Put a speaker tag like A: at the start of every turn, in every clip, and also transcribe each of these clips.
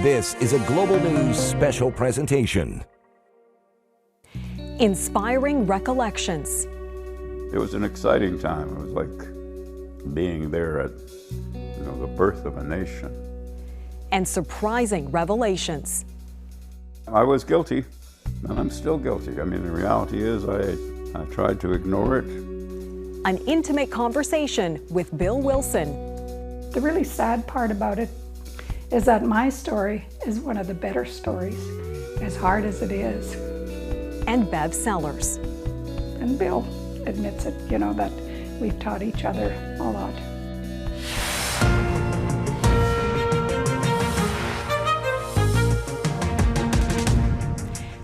A: This is a Global News special presentation.
B: Inspiring recollections.
C: It was an exciting time. It was like being there at, the birth of a nation.
B: And surprising revelations.
C: I was guilty, and I'm still guilty. I mean, the reality is I tried to ignore it.
B: An intimate conversation with Bill Wilson.
D: The really sad part about it is that my story is one of the better stories, as hard as it is.
B: And Bev Sellers.
D: And Bill admits it, that we've taught each other a lot.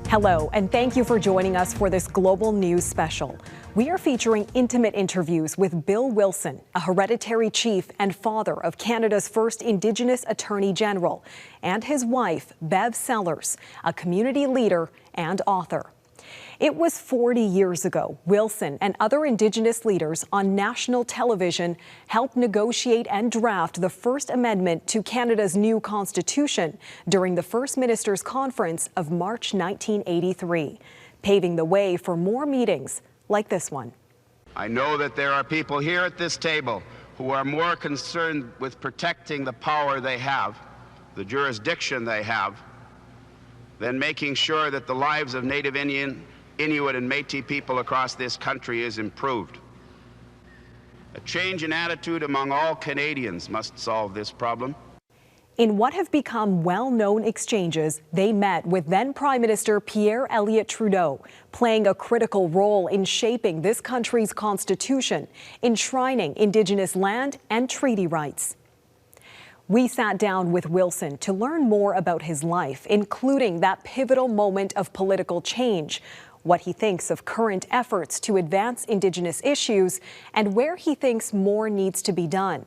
B: Hello, and thank you for joining us for this Global News special. We are featuring intimate interviews with Bill Wilson, a hereditary chief and father of Canada's first Indigenous Attorney General, and his wife, Bev Sellers, a community leader and author. It was 40 years ago, Wilson and other Indigenous leaders on national television helped negotiate and draft the First Amendment to Canada's new Constitution during the First Minister's Conference of March 1983, paving the way for more meetings like this one.
E: I know that there are people here at this table who are more concerned with protecting the power they have, the jurisdiction they have, than making sure that the lives of Native Inuit and Métis people across this country is improved. A change in attitude among all Canadians must solve this problem.
B: In what have become well-known exchanges, they met with then Prime Minister Pierre Elliott-Trudeau, playing a critical role in shaping this country's constitution, enshrining Indigenous land and treaty rights. We sat down with Wilson to learn more about his life, including that pivotal moment of political change, what he thinks of current efforts to advance Indigenous issues, and where he thinks more needs to be done.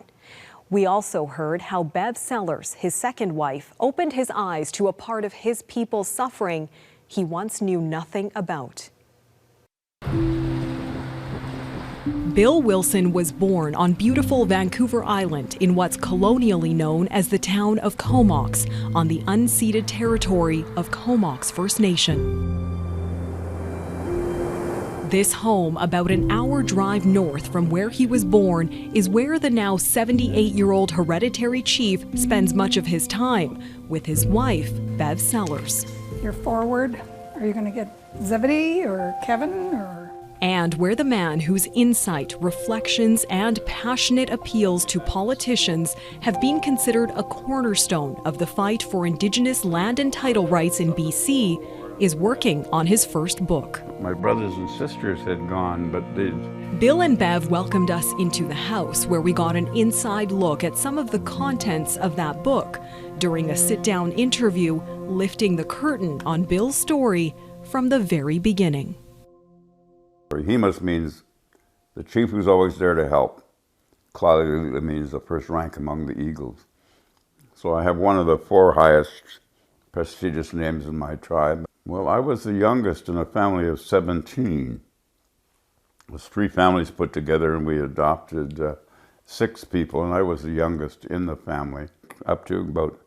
B: We also heard how Bev Sellers, his second wife, opened his eyes to a part of his people's suffering he once knew nothing about. Bill Wilson was born on beautiful Vancouver Island in what's colonially known as the town of Comox on the unceded territory of Comox First Nation. This home, about an hour drive north from where he was born, is where the now 78-year-old hereditary chief spends much of his time with his wife, Bev Sellers.
D: You're forward. Are you going to get Zebedee or Kevin or...
B: And where the man whose insight, reflections, and passionate appeals to politicians have been considered a cornerstone of the fight for Indigenous land and title rights in BC is working on his first book.
C: My brothers and sisters had gone, but
B: Bill and Bev welcomed us into the house where we got an inside look at some of the contents of that book during a sit-down interview, lifting the curtain on Bill's story from the very beginning.
C: Hemas means the chief who's always there to help. Kla-Lee-Lee-Kla means the first rank among the eagles. So I have one of the 4 highest prestigious names in my tribe. Well, I was the youngest in a family of 17. It was 3 families put together, and we adopted 6 people, and I was the youngest in the family. Up to about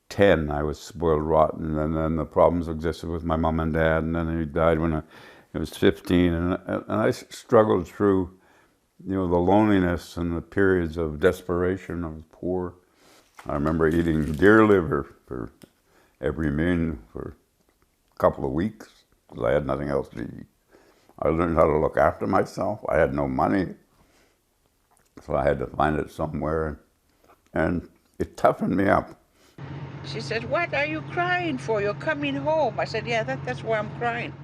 C: 10, I was spoiled rotten, and then the problems existed with my mom and dad, and then he died when I was 15, and I struggled through, the loneliness and the periods of desperation. I was poor. I remember eating deer liver for every meal for a couple of weeks because I had nothing else to eat. I learned how to look after myself. I had no money, so I had to find it somewhere, and it toughened me up.
F: She said, "What are you crying for? You're coming home." I said, "Yeah, that's why I'm crying."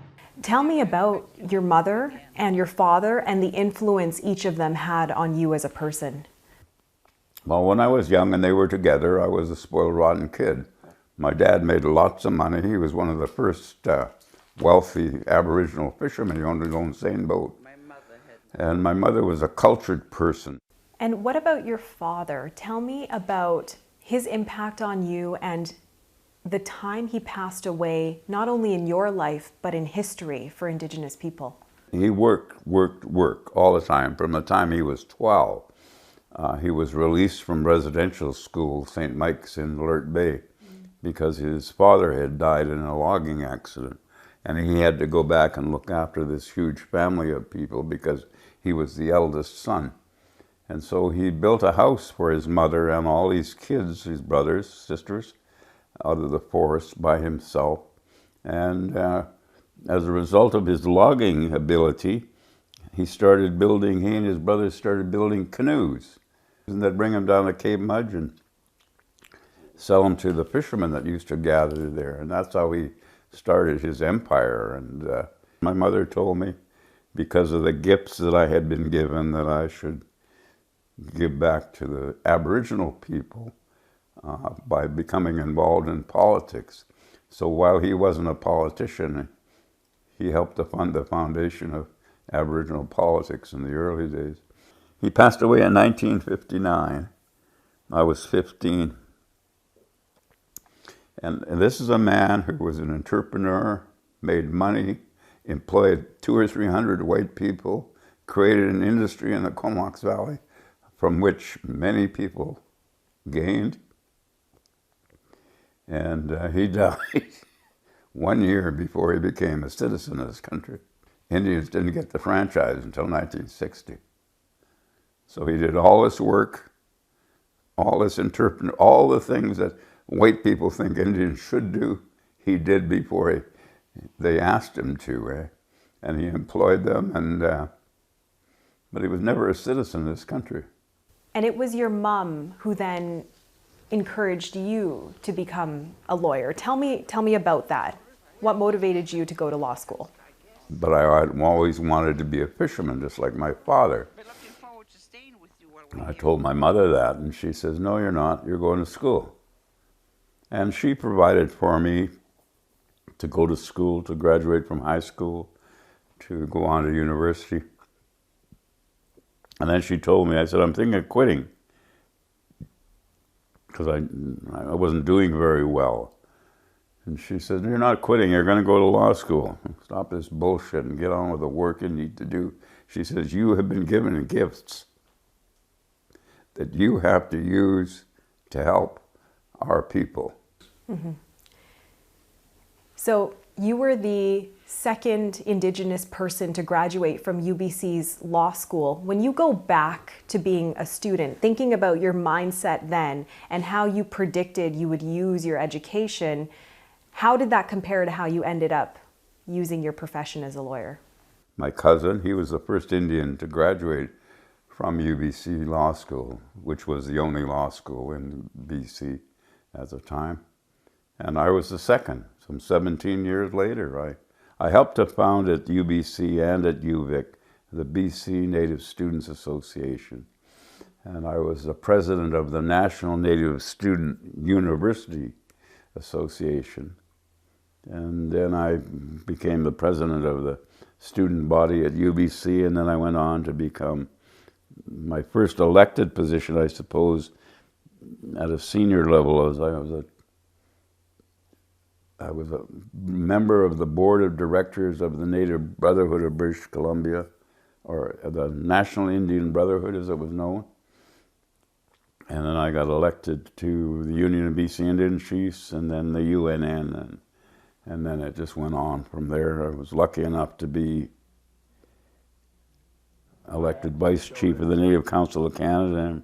B: Tell me about your mother and your father and the influence each of them had on you as a person.
C: Well, when I was young and they were together, I was a spoiled rotten kid. My dad made lots of money. He was one of the first wealthy Aboriginal fishermen. He owned his own seine boat. And my mother was a cultured person.
B: And what about your father? Tell me about his impact on you and the time he passed away, not only in your life, but in history for Indigenous people.
C: He worked all the time. From the time he was 12, he was released from residential school, St. Mike's in Alert Bay. because his father had died in a logging accident. And he had to go back and look after this huge family of people because he was the eldest son. And so he built a house for his mother and all these kids, his brothers, sisters, out of the forest by himself. And as a result of his logging ability, he and his brothers started building canoes. And they'd bring them down to Cape Mudge and sell them to the fishermen that used to gather there. And that's how he started his empire. And my mother told me, because of the gifts that I had been given, that I should give back to the Aboriginal people by becoming involved in politics. So while he wasn't a politician, he helped to fund the foundation of Aboriginal politics in the early days. He passed away in 1959. I was 15. And this is a man who was an entrepreneur, made money, employed 200 or 300 white people, created an industry in the Comox Valley from which many people gained. And he died 1 year before he became a citizen of this country. Indians didn't get the franchise until 1960. So he did all this work, all this all the things that white people think Indians should do, he did before they asked him to. And he employed them, but he was never a citizen of this country.
B: And it was your mom who then encouraged you to become a lawyer. Tell me about that. What motivated you to go to law school?
C: But I always wanted to be a fisherman, just like my father. And I told my mother that, and she says, "No, you're not. You're going to school." And she provided for me to go to school, to graduate from high school, to go on to university. And then she told me, I said, "I'm thinking of quitting," because I wasn't doing very well. And she said, "You're not quitting, you're going to go to law school. Stop this bullshit and get on with the work you need to do." She says, "You have been given gifts that you have to use to help our people."
B: Mm-hmm. So you were the second Indigenous person to graduate from UBC's law school. When you go back to being a student, thinking about your mindset then and how you predicted you would use your education, how did that compare to how you ended up using your profession as a lawyer?
C: My cousin, he was the first Indian to graduate from UBC Law School, which was the only law school in BC at the time. And I was the second. Some 17 years later, I helped to found at UBC and at UVic the BC Native Students Association. And I was the president of the National Native Student University Association. And then I became the president of the student body at UBC, and then I went on to become my first elected position, I suppose, at a senior level, as I was a member of the board of directors of the Native Brotherhood of British Columbia, or the National Indian Brotherhood as it was known. And then I got elected to the Union of BC Indian Chiefs, and then the UNN, and then it just went on from there. I was lucky enough to be elected Vice Chief of the Native Council of Canada,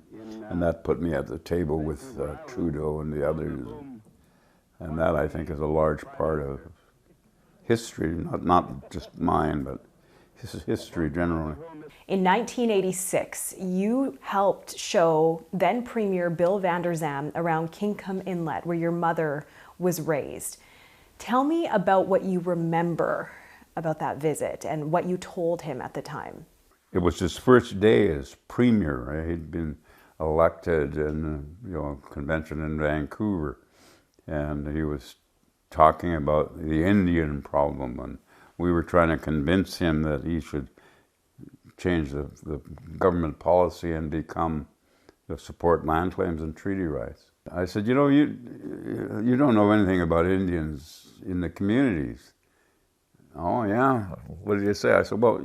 C: and that put me at the table with Trudeau and the others. And that, I think, is a large part of history, not just mine, but history generally.
B: In 1986, you helped show then Premier Bill Vander around Kingcome Inlet, where your mother was raised. Tell me about what you remember about that visit and what you told him at the time.
C: It was his first day as Premier. He'd been elected in a convention in Vancouver. And he was talking about the Indian problem, and we were trying to convince him that he should change the government policy and support land claims and treaty rights. I said, you don't know anything about Indians in the communities. "Oh yeah, what did you say?" I said, "Well,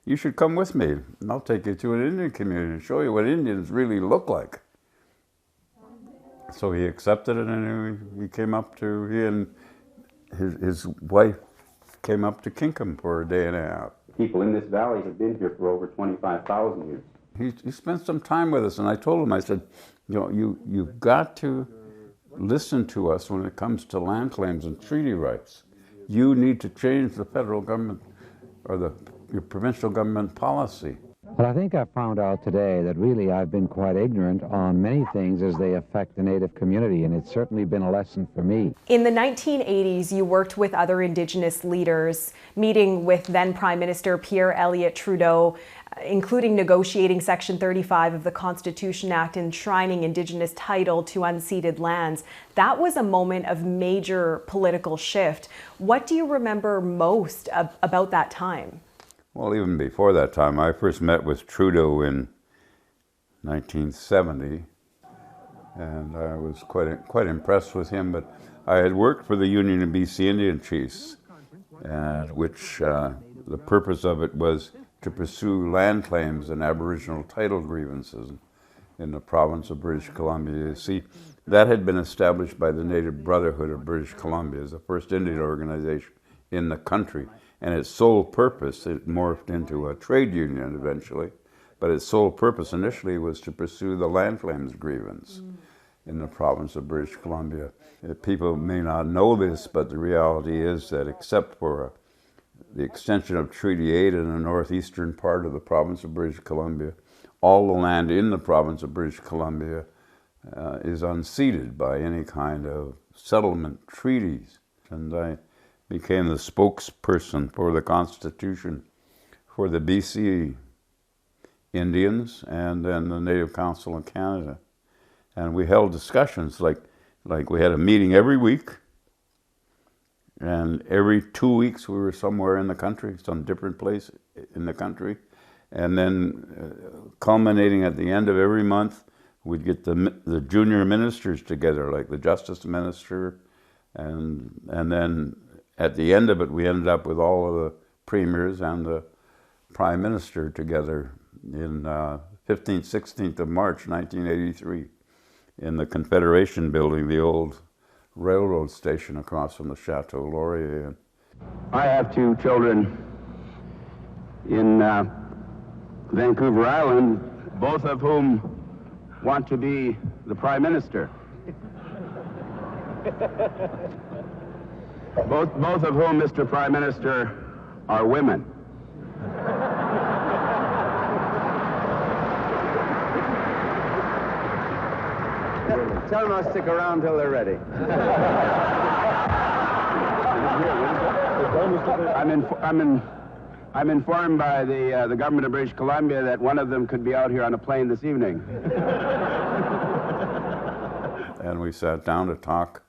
C: you should come with me, and I'll take you to an Indian community and show you what Indians really look like." So he accepted it, and he and his wife came up to Kinkham for a day and a half.
G: People in this valley have been here for over 25,000 years.
C: He spent some time with us, and I told him, I said, you know, you've got to listen to us when it comes to land claims and treaty rights. You need to change the federal government or your provincial government policy.
H: Well, I think I found out today that really I've been quite ignorant on many things as they affect the Native community, and it's certainly been a lesson for me.
B: In the 1980s, you worked with other Indigenous leaders, meeting with then Prime Minister Pierre Elliott-Trudeau, including negotiating Section 35 of the Constitution Act, enshrining Indigenous title to unceded lands. That was a moment of major political shift. What do you remember most about that time?
C: Well, even before that time, I first met with Trudeau in 1970, and I was quite impressed with him. But I had worked for the Union of BC Indian Chiefs, which the purpose of it was to pursue land claims and Aboriginal title grievances in the province of British Columbia. You see, that had been established by the Native Brotherhood of British Columbia as the first Indian organization in the country. And its sole purpose, it morphed into a trade union eventually, but its sole purpose initially was to pursue the land claims grievance in the province of British Columbia. People may not know this, but the reality is that except for the extension of Treaty 8 in the northeastern part of the province of British Columbia, all the land in the province of British Columbia is unceded by any kind of settlement treaties. And I became the spokesperson for the Constitution for the BC Indians and then the Native Council of Canada. And we held discussions like we had a meeting every week, and every 2 weeks we were somewhere in the country, some different place in the country. And then culminating at the end of every month, we'd get the junior ministers together, like the Justice Minister, and then at the end of it, we ended up with all of the premiers and the Prime Minister together in 15th, 16th of March, 1983, in the Confederation Building, the old railroad station across from the Chateau Laurier.
G: I have 2 children in Vancouver Island, both of whom want to be the Prime Minister. Both of whom, Mr. Prime Minister, are women.
H: Tell them I'll stick around till they're ready.
G: I'm informed by the government of British Columbia that one of them could be out here on a plane this evening.
C: And we sat down to talk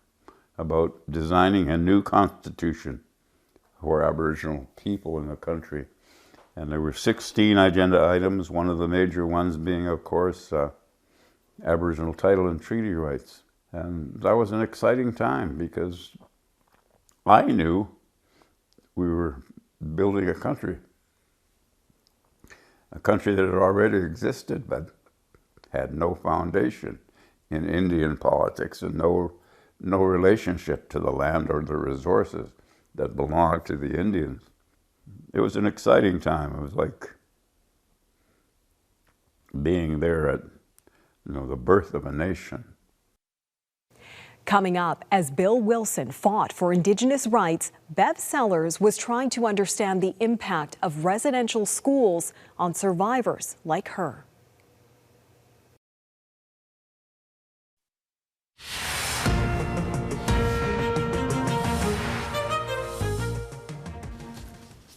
C: about designing a new constitution for Aboriginal people in the country. And there were 16 agenda items, one of the major ones being, of course, Aboriginal title and treaty rights. And that was an exciting time because I knew we were building a country that had already existed but had no foundation in Indian politics and no relationship to the land or the resources that belonged to the Indians. It was an exciting time. It was like being there at, the birth of a nation.
B: Coming up, as Bill Wilson fought for Indigenous rights, Bev Sellers was trying to understand the impact of residential schools on survivors like her.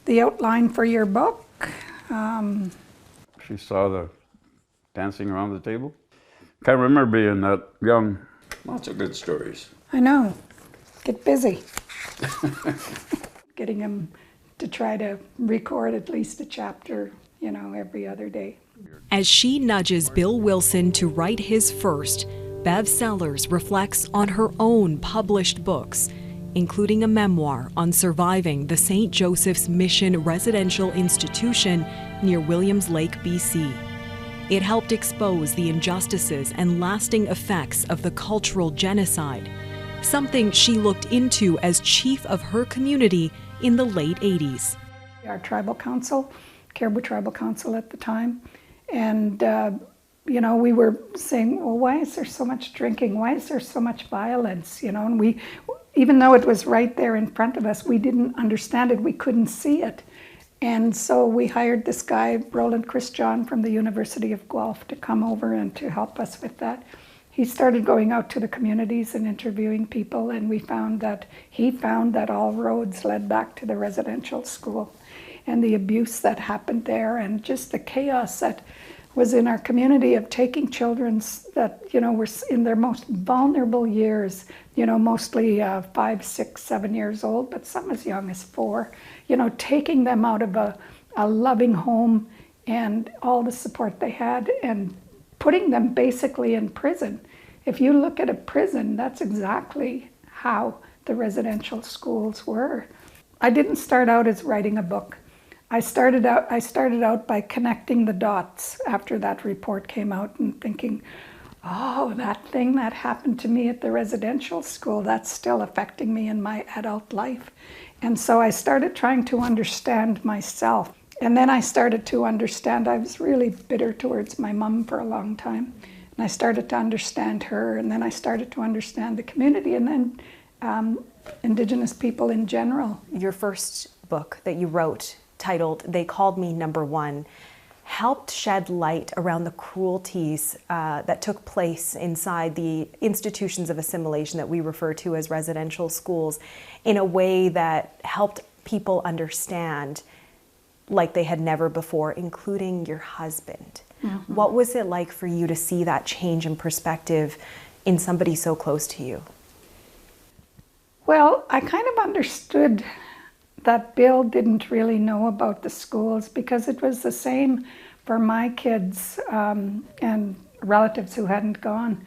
D: The outline for your book.
C: She saw the dancing around the table. Can't remember being that young. Lots of good stories.
D: I know. Get busy. Getting him to try to record at least a chapter, every other day.
B: As she nudges Bill Wilson to write his first, Bev Sellers reflects on her own published books, including a memoir on surviving the St. Joseph's Mission Residential Institution near Williams Lake, BC. It helped expose the injustices and lasting effects of the cultural genocide, something she looked into as chief of her community in the late 80s.
D: Our tribal council, Caribou Tribal Council at the time, and you know, we were saying, well, why is there so much drinking? Why is there so much violence? You know, and we, even though it was right there in front of us, we didn't understand it, we couldn't see it. And so we hired this guy, Roland Christian from the University of Guelph, to come over and to help us with that. He started going out to the communities and interviewing people, and he found that all roads led back to the residential school, and the abuse that happened there, and just the chaos that was in our community of taking children that, you know, were in their most vulnerable years, you know, mostly 5, 6, 7 years old, but some as young as 4, you know, taking them out of a loving home and all the support they had and putting them basically in prison. If you look at a prison, that's exactly how the residential schools were. I didn't start out as writing a book. I started out by connecting the dots after that report came out and thinking, oh, that thing that happened to me at the residential school, that's still affecting me in my adult life. And so I started trying to understand myself. And then I started to understand, I was really bitter towards my mom for a long time. And I started to understand her, and then I started to understand the community, and then Indigenous people in general.
B: Your first book that you wrote, titled They Called Me Number One, helped shed light around the cruelties that took place inside the institutions of assimilation that we refer to as residential schools in a way that helped people understand like they had never before, including your husband. Mm-hmm. What was it like for you to see that change in perspective in somebody so close to you?
D: Well, I kind of understood that Bill didn't really know about the schools because it was the same for my kids and relatives who hadn't gone.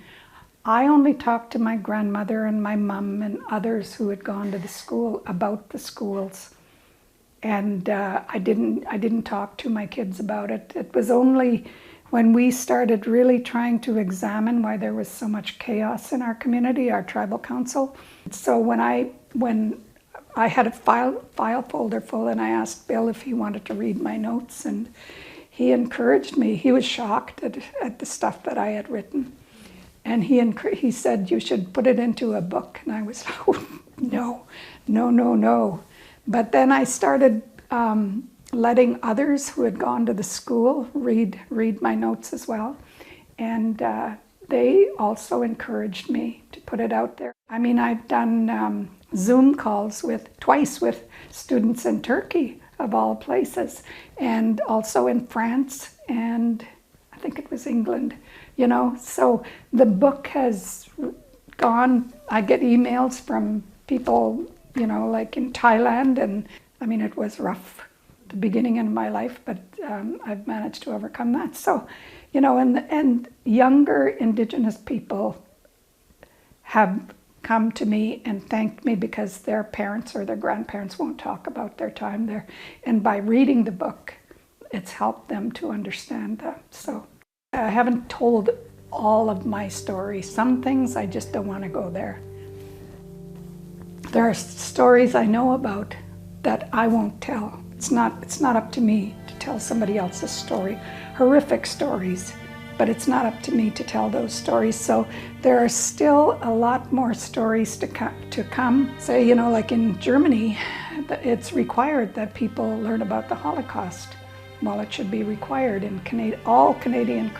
D: I only talked to my grandmother and my mom and others who had gone to the school about the schools. And I didn't talk to my kids about it. It was only when we started really trying to examine why there was so much chaos in our community, our tribal council. So when I had a file folder full, and I asked Bill if he wanted to read my notes, and he encouraged me. He was shocked at the stuff that I had written. And he said, you should put it into a book. And I was, oh, no. But then I started letting others who had gone to the school read my notes as well. And they also encouraged me to put it out there. I mean, I've done Zoom calls twice with students in Turkey, of all places, and also in France, and I think it was England, you know. So the book has gone, I get emails from people, you know, like in Thailand, and I mean, it was rough at the beginning of my life, but I've managed to overcome that. So, you know, and younger Indigenous people have come to me and thanked me because their parents or their grandparents won't talk about their time there. And by reading the book, it's helped them to understand that. So I haven't told all of my story. Some things I just don't want to go there. There are stories I know about that I won't tell. It's not up to me to tell somebody else's story. Horrific stories. But it's not up to me to tell those stories. So there are still a lot more stories to come. Say, you know, like in Germany, it's required that people learn about the Holocaust. Well, it should be required in all Canadian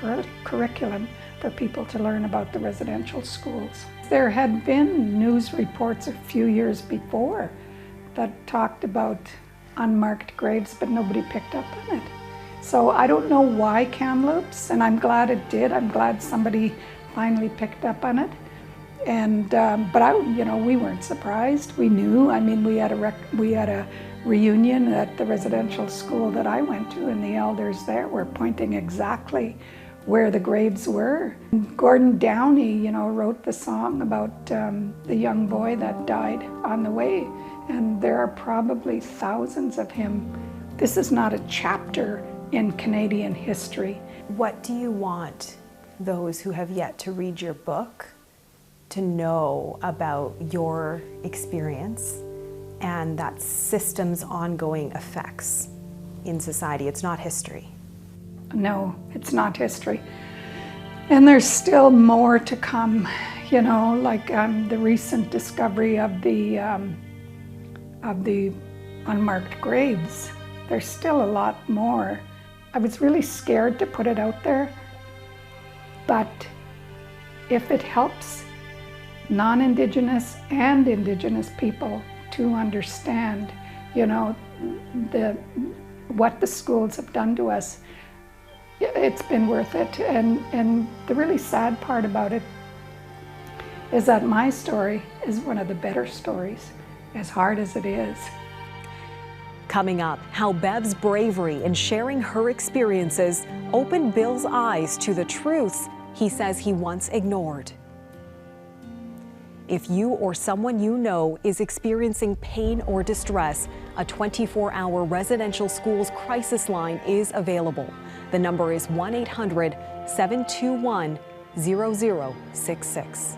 D: curriculum for people to learn about the residential schools. There had been news reports a few years before that talked about unmarked graves, but nobody picked up on it. So I don't know why Kamloops, and I'm glad it did. I'm glad somebody finally picked up on it. And but you know, we weren't surprised. We knew. I mean, we had a reunion at the residential school that I went to, and the elders there were pointing exactly where the graves were. Gordon Downey, you know, wrote the song about the young boy that died on the way, and there are probably thousands of him. This is not a chapter in Canadian history.
B: What do you want those who have yet to read your book to know about your experience and that system's ongoing effects in society? It's not history.
D: No, it's not history. And there's still more to come, you know, like the recent discovery of the unmarked graves. There's still a lot more. I was really scared to put it out there, but if it helps non-Indigenous and Indigenous people to understand, you know, what the schools have done to us, it's been worth it. And the really sad part about it is that my story is one of the better stories, as hard as it is.
B: Coming up, how Bev's bravery in sharing her experiences opened Bill's eyes to the truths he says he once ignored. If you or someone you know is experiencing pain or distress, a 24-hour residential schools crisis line is available. The number is 1-800-721-0066.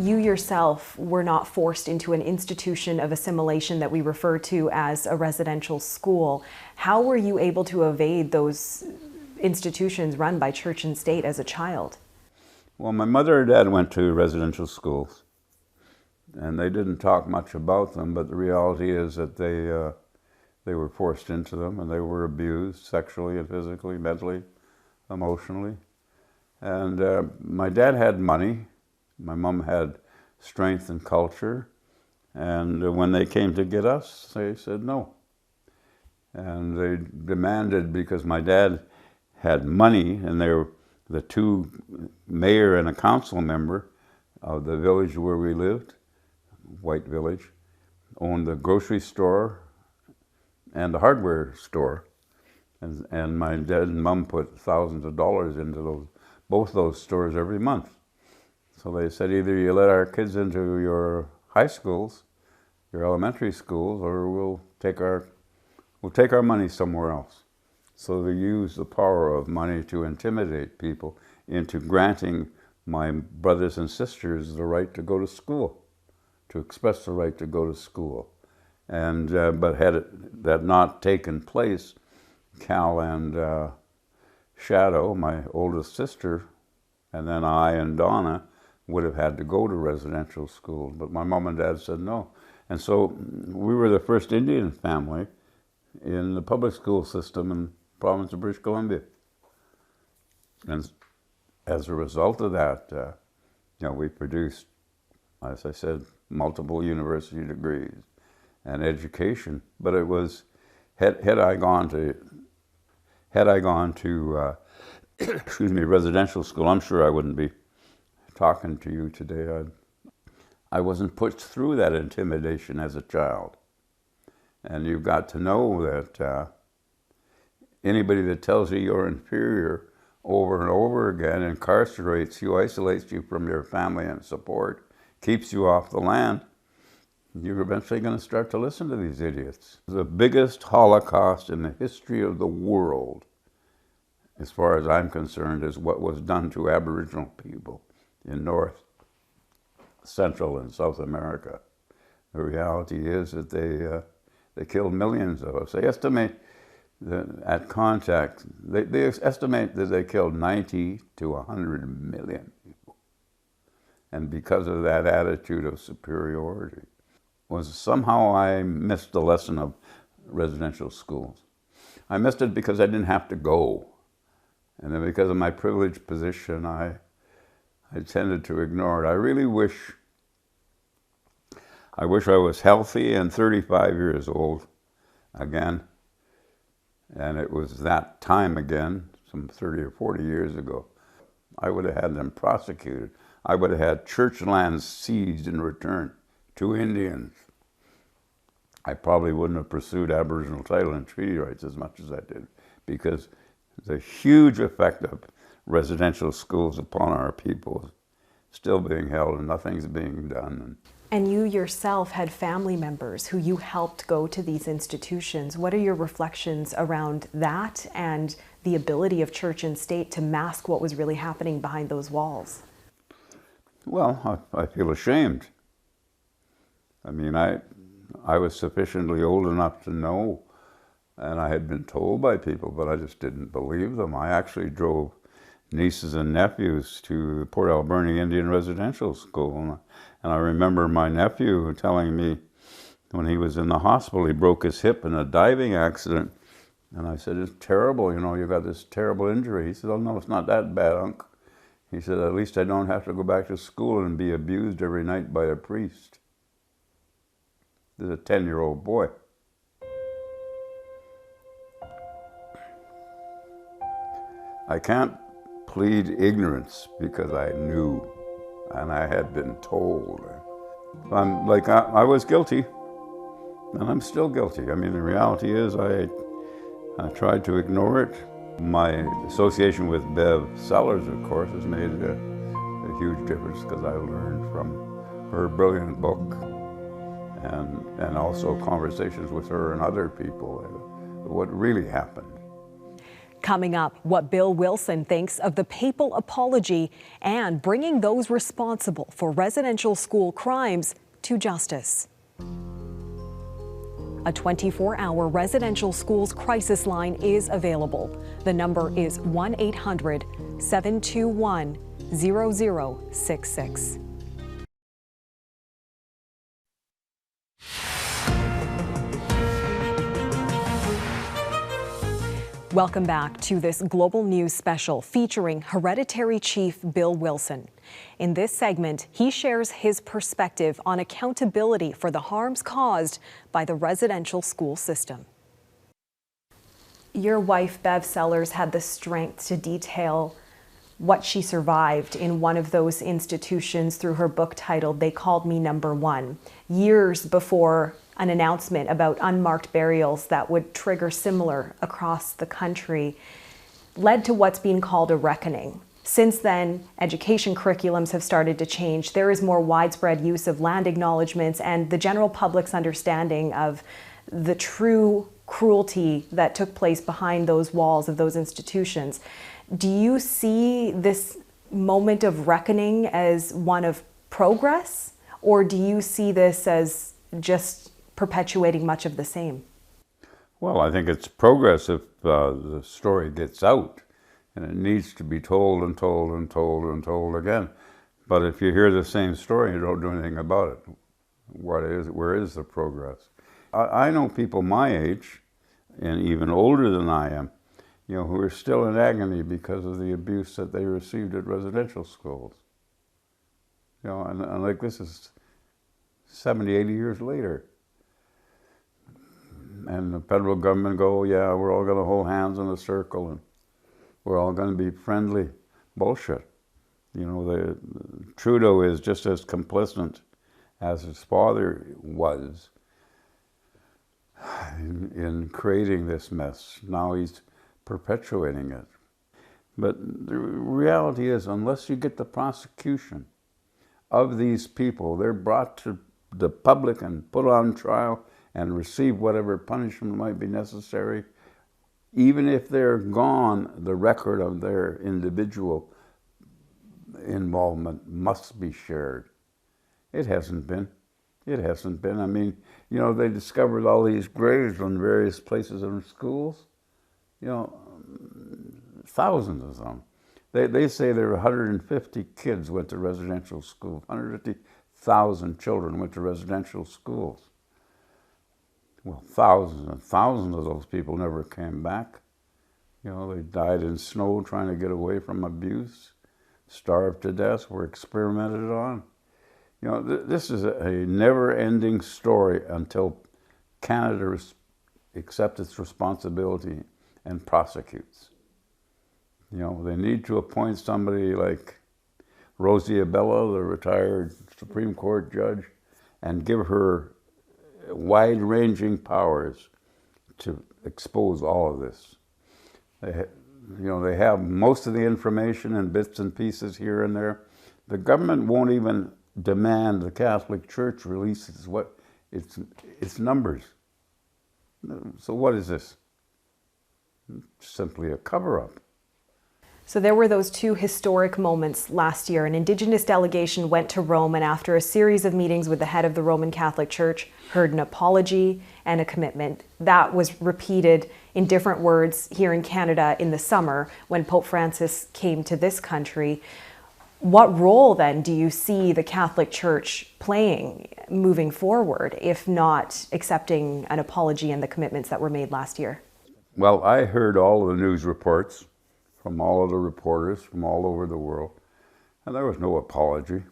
B: You yourself were not forced into an institution of assimilation that we refer to as a residential school. How were you able to evade those institutions run by church and state as a child?
C: Well, my mother and dad went to residential schools, and they didn't talk much about them, but the reality is that they were forced into them, and they were abused sexually and physically, mentally, emotionally. And my dad had money. My mom had strength and culture, and when they came to get us, they said no. And they demanded, because my dad had money, and they were the two mayor and a council member of the village where we lived, white village, owned the grocery store and the hardware store. And my dad and mom put thousands of dollars into both those stores every month. So they said, either you let our kids into your high schools, your elementary schools, or we'll take our money somewhere else. So they used the power of money to intimidate people into granting my brothers and sisters the right to go to school, to express the right to go to school. And but had that not taken place, Cal and Shadow, my oldest sister, and then I and Donna would have had to go to residential school, but my mom and dad said no. And so we were the first Indian family in the public school system in the province of British Columbia. And as a result of that, you know, we produced, as I said, multiple university degrees and education. But it was, had I gone to excuse me, residential school, I'm sure I wouldn't be talking to you today. I wasn't put through that intimidation as a child. And you've got to know that anybody that tells you you're inferior over and over again incarcerates you, isolates you from your family and support, keeps you off the land, you're eventually going to start to listen to these idiots. The biggest Holocaust in the history of the world, as far as I'm concerned, is what was done to Aboriginal people in North, Central, and South America. The reality is that they killed millions of us. They estimate that at contact, they estimate that they killed 90 to 100 million people. And because of that attitude of superiority, somehow I missed the lesson of residential schools. I missed it because I didn't have to go. And then because of my privileged position, I tended to ignore it. I really wish I was healthy and 35 years old again. And it was that time again, some 30 or 40 years ago. I would have had them prosecuted. I would have had church lands seized in return to Indians. I probably wouldn't have pursued Aboriginal title and treaty rights as much as I did, because the huge effect of residential schools upon our people is still being held and nothing's being done.
B: And you yourself had family members who you helped go to these institutions. What are your reflections around that and the ability of church and state to mask what was really happening behind those walls?
C: Well, I feel ashamed. I mean, I was sufficiently old enough to know, and I had been told by people, but I just didn't believe them. I actually drove nieces and nephews to the Port Alberni Indian Residential School, and I remember my nephew telling me when he was in the hospital, he broke his hip in a diving accident, and I said, "It's terrible, you know, you got this terrible injury." He said, "Oh no, it's not that bad, Unc." He said, "At least I don't have to go back to school and be abused every night by a priest." This is a 10-year-old boy. I can't plead ignorance because I knew and I had been told. I was guilty, and I'm still guilty. I mean, the reality is I tried to ignore it. My association with Bev Sellers, of course, has made a huge difference because I learned from her brilliant book and also conversations with her and other people what really happened.
B: Coming up, what Bill Wilson thinks of the papal apology and bringing those responsible for residential school crimes to justice. A 24-hour residential schools crisis line is available. The number is 1-800-721-0066. Welcome back to this Global News special featuring Hereditary Chief Bill Wilson. In this segment, he shares his perspective on accountability for the harms caused by the residential school system. Your wife, Bev Sellers, had the strength to detail what she survived in one of those institutions through her book titled They Called Me Number One, years before an announcement about unmarked burials that would trigger similar across the country led to what's being called a reckoning. Since then, education curriculums have started to change. There is more widespread use of land acknowledgements, and the general public's understanding of the true cruelty that took place behind those walls of those institutions. Do you see this moment of reckoning as one of progress, or do you see this as just perpetuating much of the same?
C: Well, I think it's progress if the story gets out, and it needs to be told and told and told and told again. But if you hear the same story and you don't do anything about it, where is the progress? I know people my age, and even older than I am, you know, who are still in agony because of the abuse that they received at residential schools. You know, and like this is 70, 80 years later. And the federal government go, yeah, we're all going to hold hands in a circle and we're all going to be friendly. Bullshit. You know, Trudeau is just as complicit as his father was in creating this mess. Now he's perpetuating it. But the reality is, unless you get the prosecution of these people, they're brought to the public and put on trial and receive whatever punishment might be necessary. Even if they're gone, the record of their individual involvement must be shared. It hasn't been. It hasn't been. I mean, you know, they discovered all these graves in various places in schools. You know, thousands of them. They say there were 150 kids went to residential schools. 150,000 children went to residential schools. Well, thousands and thousands of those people never came back. You know, they died in snow trying to get away from abuse, starved to death, were experimented on. You know, this is a never-ending story until Canada accepts its responsibility and prosecutes. You know, they need to appoint somebody like Rosie Abella, the retired Supreme Court judge, and give her wide-ranging powers to expose all of this. They have most of the information in bits and pieces here and there. The government won't even demand the Catholic Church releases its numbers. So what is this? Simply a cover-up.
B: So there were those two historic moments last year. An Indigenous delegation went to Rome and after a series of meetings with the head of the Roman Catholic Church, heard an apology and a commitment. That was repeated in different words here in Canada in the summer when Pope Francis came to this country. What role then do you see the Catholic Church playing moving forward, if not accepting an apology and the commitments that were made last year?
C: Well, I heard all of the news reports from all of the reporters from all over the world, and there was no apology.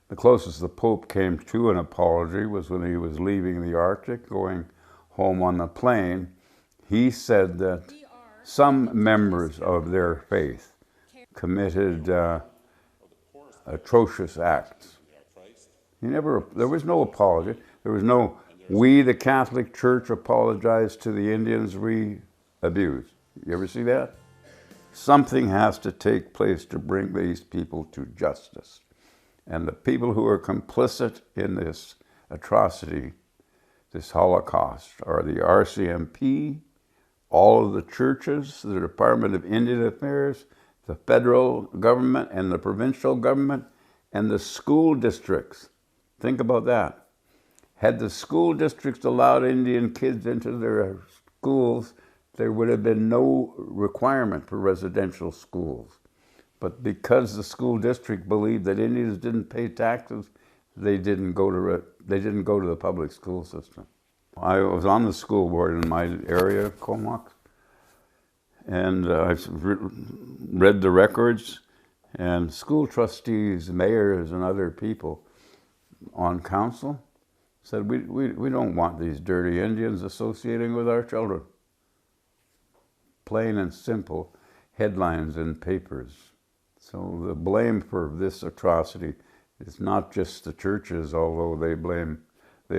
C: The closest the Pope came to an apology was when he was leaving the Arctic, going home on the plane. He said that some members of their faith committed atrocious acts. There was no apology. There was no, we the Catholic Church apologize to the Indians we abused. You ever see that? Something has to take place to bring these people to justice. And the people who are complicit in this atrocity, this Holocaust, are the RCMP, all of the churches, the Department of Indian Affairs, the federal government and the provincial government, and the school districts. Think about that. Had the school districts allowed Indian kids into their schools, there would have been no requirement for residential schools. But because the school district believed that Indians didn't pay taxes, they didn't go to the public school system. I was on the school board in my area, Kwakwaka'wakw, and I've read the records, and school trustees, mayors, and other people on council said, we don't want these dirty Indians associating with our children. Plain and simple headlines in papers. So the blame for this atrocity is not just the churches, although they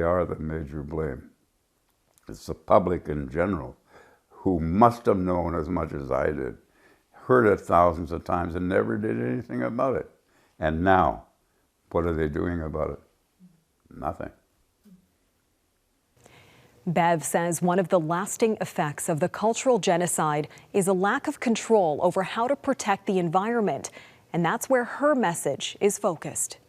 C: are the major blame. It's the public in general, who must have known as much as I did, heard it thousands of times and never did anything about it. And now, what are they doing about it? Nothing.
B: Bev says one of the lasting effects of the cultural genocide is a lack of control over how to protect the environment, and that's where her message is focused.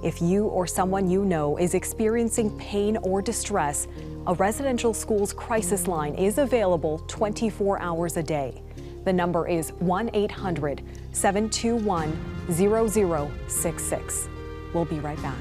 B: If you or someone you know is experiencing pain or distress, a residential schools crisis line is available 24 hours a day. The number is 1-800-721-0066. We'll be right back.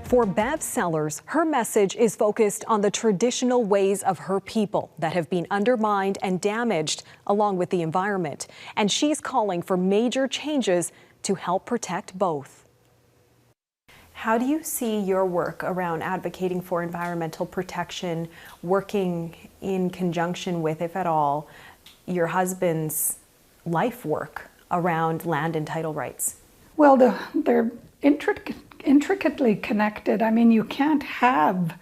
B: For Bev Sellers, her message is focused on the traditional ways of her people that have been undermined and damaged, along with the environment. And she's calling for major changes to help protect both. How do you see your work around advocating for environmental protection, working in conjunction with, if at all, your husband's life work around land and title rights? Well,
D: they're intricately connected. I mean, you can't have,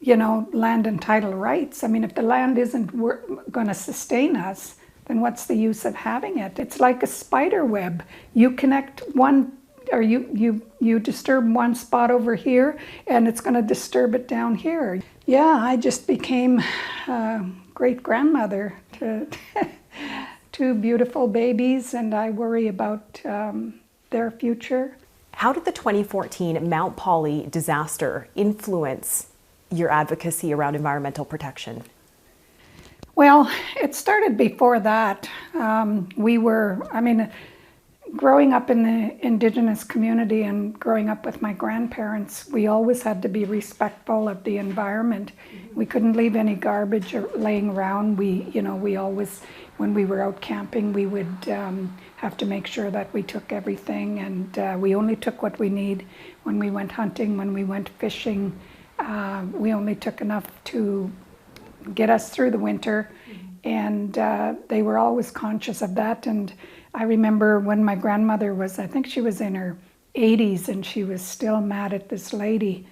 D: land and title rights. I mean, if the land isn't going to sustain us, then what's the use of having it? It's like a spider web. You connect one, or you disturb one spot over here, and it's going to disturb it down here. Yeah, I just became great-grandmother to two beautiful babies, and I worry about their future.
B: How did the 2014 Mount Polly disaster influence your advocacy around environmental protection?
D: Well, it started before that. Growing up in the Indigenous community and growing up with my grandparents, we always had to be respectful of the environment. We couldn't leave any garbage laying around. We always, when we were out camping, we would have to make sure that we took everything, and we only took what we need when we went hunting, when we went fishing. We only took enough to get us through the winter, and they were always conscious of that. And I remember when my grandmother was, I think she was in her 80s, and she was still mad at this lady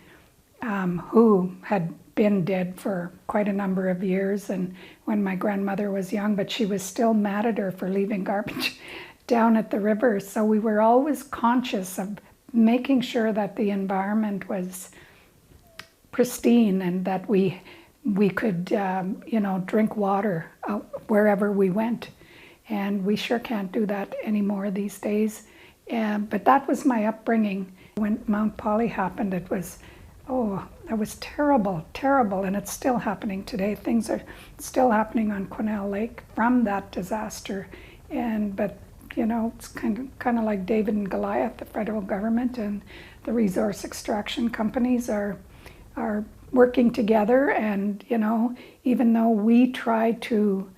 D: who had been dead for quite a number of years, and when my grandmother was young, but she was still mad at her for leaving garbage down at the river. So we were always conscious of making sure that the environment was pristine and that we could, you know, drink water wherever we went. And we sure can't do that anymore these days. But that was my upbringing. When Mount Polly happened, it was, oh, that was terrible, terrible. And it's still happening today. Things are still happening on Quesnel Lake from that disaster. But you know, it's kind of like David and Goliath. The federal government and the resource extraction companies are working together, and you know, even though we try to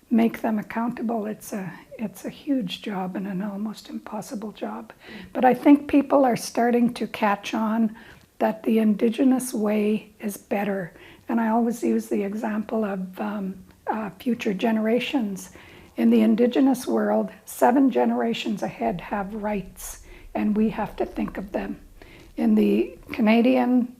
D: make them accountable, it's a huge job and an almost impossible job. But I think people are starting to catch on that the Indigenous way is better. And I always use the example of future generations. In the Indigenous world, 7 generations ahead have rights, and we have to think of them. In the Canadian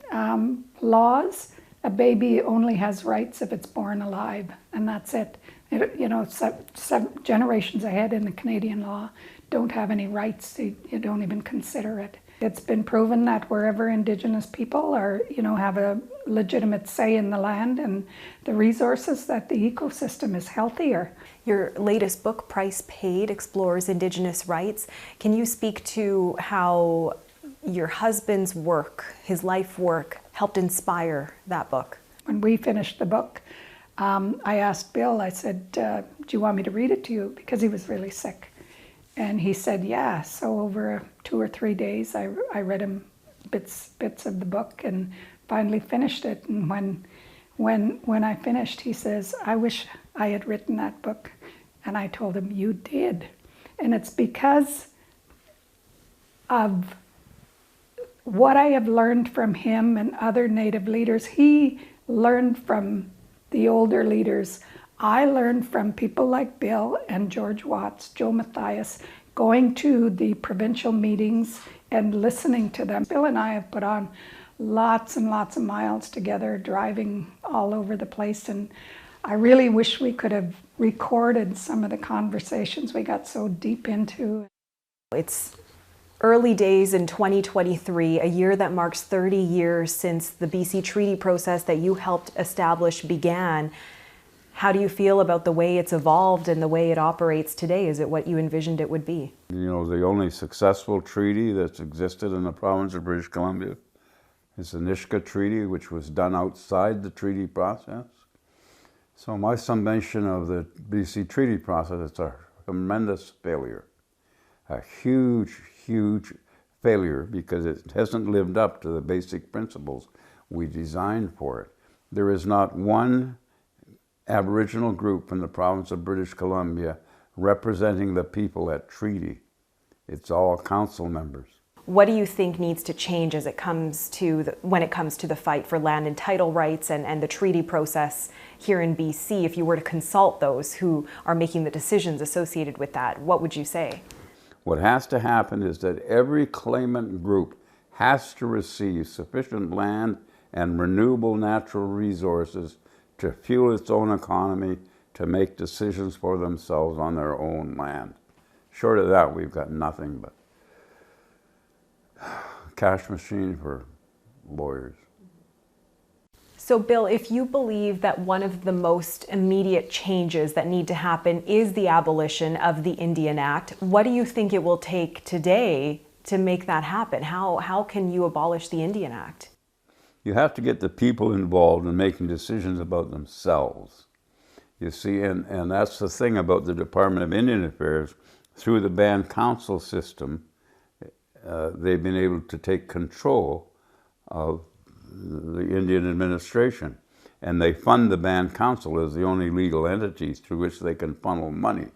D: laws, a baby only has rights if it's born alive, and that's it. You know, 7 generations ahead in the Canadian law don't have any rights. You don't even consider it. It's been proven that wherever Indigenous people are, you know, have a legitimate say in the land and the resources, that the ecosystem is healthier.
B: Your latest book, Price Paid, explores Indigenous rights. Can you speak to how your husband's work, his life work, helped inspire that book?
D: When we finished the book, I asked Bill, I said, do you want me to read it to you? Because he was really sick. And he said, yeah. So over 2 or 3 days, I read him bits of the book and finally finished it. And when I finished, he says, I wish I had written that book. And I told him, you did. And it's because of what I have learned from him and other Native leaders. He learned from the older leaders. I learned from people like Bill and George Watts, Joe Mathias, going to the provincial meetings and listening to them. Bill and I have put on lots and lots of miles together, driving all over the place, and I really wish we could have recorded some of the conversations we got so deep into.
B: It's early days in 2023, a year that marks 30 years since the BC Treaty process that you helped establish began. How do you feel about the way it's evolved and the way it operates today? Is it what you envisioned it would be?
C: You know, the only successful treaty that's existed in the province of British Columbia is the Nisga'a Treaty, which was done outside the treaty process. So my summation of the BC Treaty process, it's a tremendous failure. A huge, huge failure, because it hasn't lived up to the basic principles we designed for it. There is not one Aboriginal group in the province of British Columbia representing the people at treaty. It's all council members.
B: What do you think needs to change as it comes to when it comes to the fight for land and title rights and the treaty process here in BC? If you were to consult those who are making the decisions associated with that, what would you say?
C: What has to happen is that every claimant group has to receive sufficient land and renewable natural resources to fuel its own economy, to make decisions for themselves on their own land. Short of that, we've got nothing but cash machine for lawyers.
B: So Bill, if you believe that one of the most immediate changes that need to happen is the abolition of the Indian Act, what do you think it will take today to make that happen? How can you abolish the Indian Act?
C: You have to get the people involved in making decisions about themselves. You see, and that's the thing about the Department of Indian Affairs. Through the band council system, they've been able to take control of the Indian administration. And they fund the band council as the only legal entity through which they can funnel money.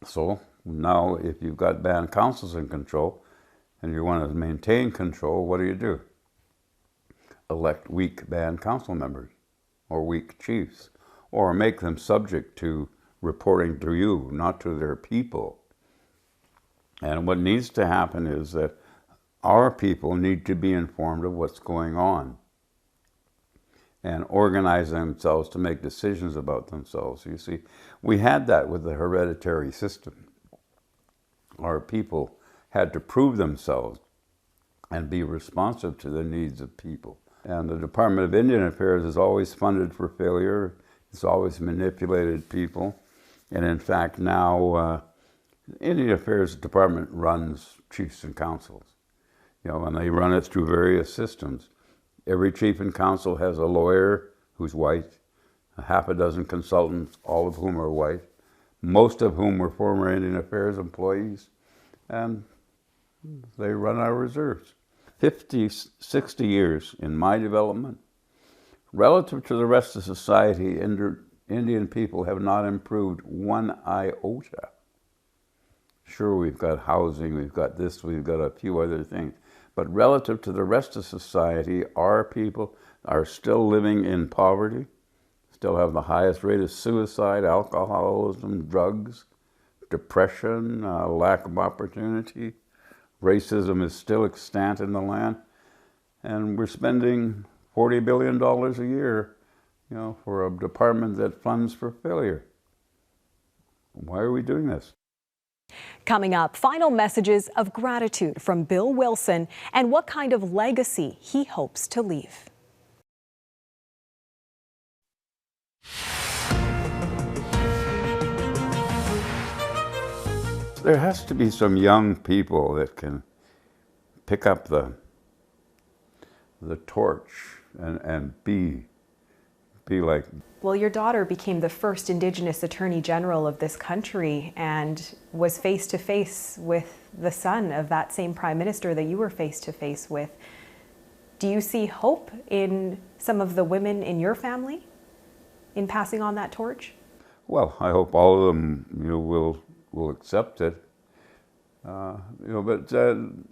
C: So now if you've got band councils in control and you want to maintain control, what do? elect weak band council members or weak chiefs, or make them subject to reporting to you, not to their people. And what needs to happen is that our people need to be informed of what's going on and organize themselves to make decisions about themselves. You see, we had that with the hereditary system. Our people had to prove themselves and be responsive to the needs of people. And the Department of Indian Affairs is always funded for failure. It's always manipulated people. And in fact, now the Indian Affairs Department runs chiefs and councils. You know, and they run it through various systems. Every chief and council has a lawyer who's white, a half a dozen consultants, all of whom are white, most of whom were former Indian Affairs employees, and they run our reserves. 50, 60 years in my development, relative to the rest of society, Indian people have not improved one iota. Sure, we've got housing, we've got this, we've got a few other things. But relative to the rest of society, our people are still living in poverty, still have the highest rate of suicide, alcoholism, drugs, depression, lack of opportunity. Racism is still extant in the land. And we're spending $40 billion a year, you know, for a department that funds for failure. Why are we doing this?
B: Coming up, final messages of gratitude from Bill Wilson and what kind of legacy he hopes to leave.
C: There has to be some young people that can pick up the torch and be like...
B: Well, your daughter became the first Indigenous Attorney General of this country and was face-to-face with the son of that same Prime Minister that you were face-to-face with. Do you see hope in some of the women in your family in passing on that torch?
C: Well, I hope all of them, you know, will accept it. You know, but you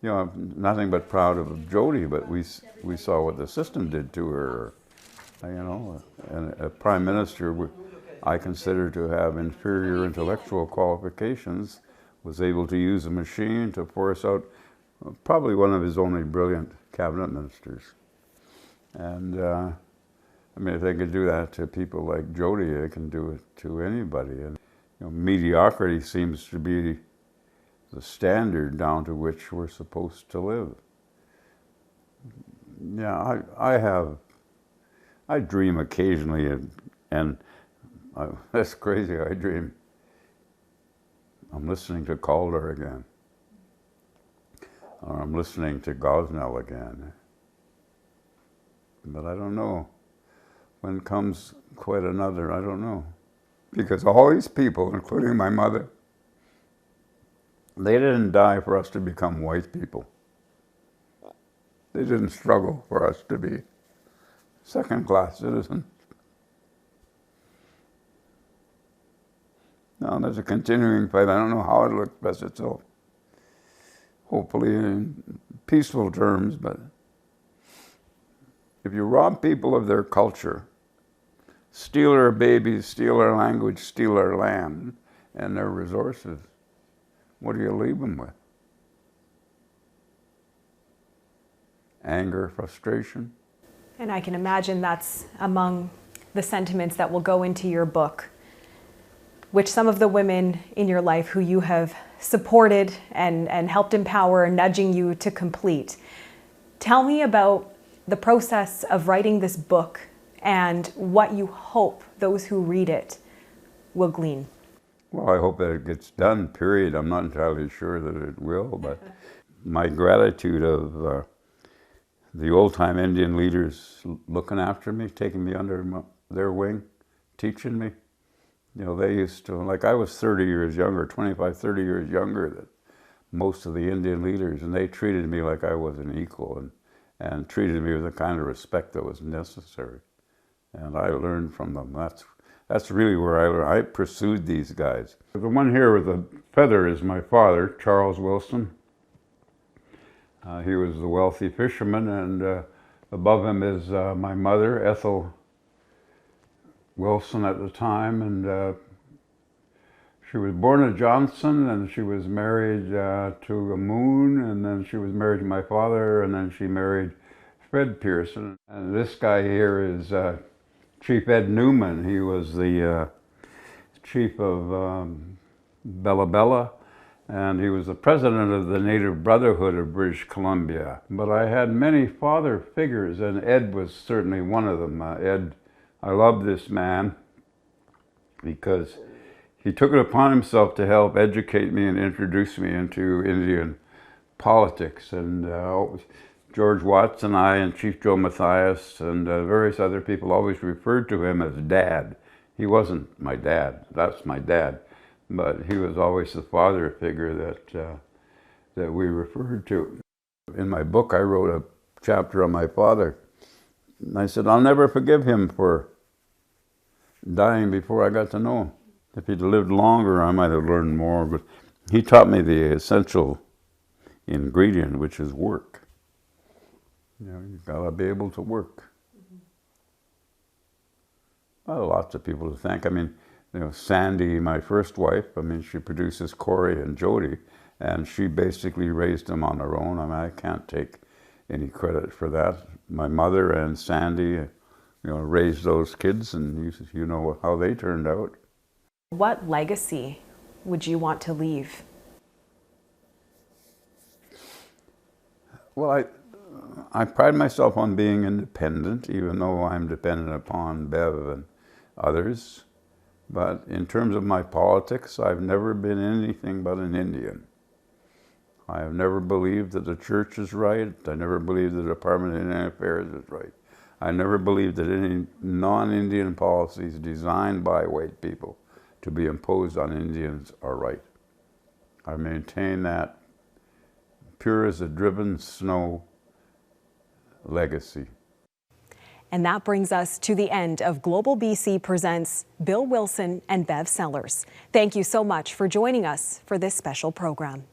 C: know, I'm nothing but proud of Jody, but we saw what the system did to her. You know, and a Prime Minister I consider to have inferior intellectual qualifications was able to use a machine to force out probably one of his only brilliant cabinet ministers. And I mean, if they could do that to people like Jody, they can do it to anybody. And you know, mediocrity seems to be the standard down to which we're supposed to live. Yeah, I dream occasionally, and that's crazy. I dream I'm listening to Calder again, or I'm listening to Gosnell again. But I don't know. When comes quite another, I don't know. Because all these people, including my mother, they didn't die for us to become white people. They didn't struggle for us to be second-class citizens. Now there's a continuing fight. I don't know how it'll express itself. Hopefully in peaceful terms, but if you rob people of their culture, steal their babies, steal their language, steal their land and their resources, what do you leave them with? Anger, frustration?
B: And I can imagine that's among the sentiments that will go into your book, which some of the women in your life who you have supported and helped empower, nudging you to complete. Tell me about the process of writing this book and what you hope those who read it will glean.
C: Well, I hope that it gets done, period. I'm not entirely sure that it will, but my gratitude of the old-time Indian leaders looking after me, taking me under their wing, teaching me. You know, they used to, like I was 30 years younger, 25, 30 years younger than most of the Indian leaders, and they treated me like I was an equal and treated me with the kind of respect that was necessary. And I learned from them. That's really where I learned. I pursued these guys. The one here with the feather is my father, Charles Wilson. He was the wealthy fisherman, and above him is my mother, Ethel Wilson at the time, and she was born at Johnson, and she was married to a Moon, and then she was married to my father, and then she married Fred Pearson. And this guy here is Chief Ed Newman. He was the chief of Bella Bella, and he was the president of the Native Brotherhood of British Columbia. But I had many father figures, and Ed was certainly one of them. Ed, I love this man because he took it upon himself to help educate me and introduce me into Indian politics. And George Watts and I and Chief Joe Mathias and various other people always referred to him as Dad. He wasn't my dad, that's my dad, but he was always the father figure that we referred to. In my book, I wrote a chapter on my father, and I said, I'll never forgive him for dying before I got to know him. If he'd lived longer, I might have learned more, but he taught me the essential ingredient, which is work. You know, you've got to be able to work. Well, lots of people to thank. I mean, you know, Sandy, my first wife, I mean, she produces Corey and Jody, and she basically raised them on her own. I mean, I can't take any credit for that. My mother and Sandy, you know, raised those kids, and you know how they turned out.
B: What legacy would you want to leave?
C: Well, I pride myself on being independent, even though I'm dependent upon Bev and others. But in terms of my politics, I've never been anything but an Indian. I have never believed that the church is right. I never believed the Department of Indian Affairs is right. I never believed that any non-Indian policies designed by white people to be imposed on Indians are right. I maintain that pure as a driven snow legacy.
B: And that brings us to the end of Global BC Presents Bill Wilson and Bev Sellers. Thank you so much for joining us for this special program.